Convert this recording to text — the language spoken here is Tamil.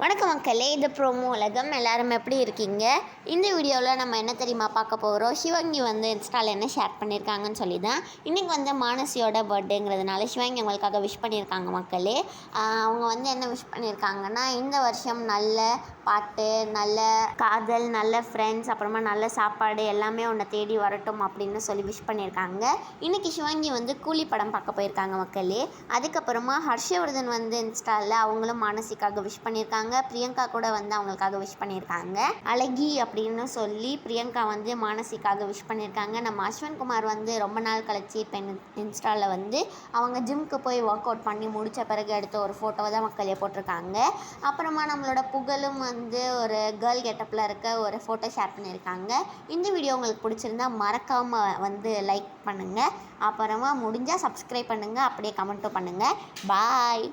வணக்கம் மக்களே, இது ப்ரோமோ உலகம். எல்லாரும் எப்படி இருக்கீங்க? இந்த வீடியோவில் நம்ம என்ன தெரியுமா பார்க்க போகிறோம்? சிவங்கி வந்து இன்ஸ்டாவில் என்ன ஷேர் பண்ணியிருக்காங்கன்னு சொல்லி தான். இன்றைக்கி வந்து மானசியோட பர்த்டேங்கிறதுனால சிவங்கி அவங்களுக்காக விஷ் பண்ணியிருக்காங்க மக்களே. அவங்க வந்து என்ன விஷ் பண்ணியிருக்காங்கன்னா, இந்த வருஷம் நல்ல பாட்டு, நல்ல காதல், நல்ல ஃப்ரெண்ட்ஸ், அப்புறமா நல்ல சாப்பாடு எல்லாமே உன்னை தேடி வரட்டும் அப்படின்னு சொல்லி விஷ் பண்ணியிருக்காங்க. இன்றைக்கி சிவங்கி வந்து கூலி படம் பார்க்க போயிருக்காங்க மக்களே. அதுக்கப்புறமா ஹர்ஷவர்தன் வந்து இன்ஸ்டாவில் அவங்களும் மானசிக்காக விஷ் பண்ணியிருக்காங்க. பிரியங்கா கூட வந்து அவங்களுக்காக விஷ் பண்ணியிருக்காங்க. அழகி அப்படின்னு சொல்லி பிரியங்கா வந்து மானசிக்காக விஷ் பண்ணியிருக்காங்க. நம்ம அஸ்வின் குமார் வந்து ரொம்ப நாள் கழிச்சு இப்போ இன்ஸ்டாவில் வந்து அவங்க ஜிம்க்கு போய் ஒர்க் அவுட் பண்ணி முடித்த பிறகு எடுத்த ஒரு ஃபோட்டோவை தான் மக்களே போட்டிருக்காங்க. அப்புறமா நம்மளோட புகழும் வந்து ஒரு கேர்ள் கெட்டப்பில் இருக்க ஒரு ஃபோட்டோ ஷேர் பண்ணியிருக்காங்க. இந்த வீடியோ உங்களுக்கு பிடிச்சிருந்தா மறக்காமல் வந்து லைக் பண்ணுங்கள். அப்புறமா முடிஞ்சால் சப்ஸ்கிரைப் பண்ணுங்கள். அப்படியே கமெண்ட்டும் பண்ணுங்கள். பாய்.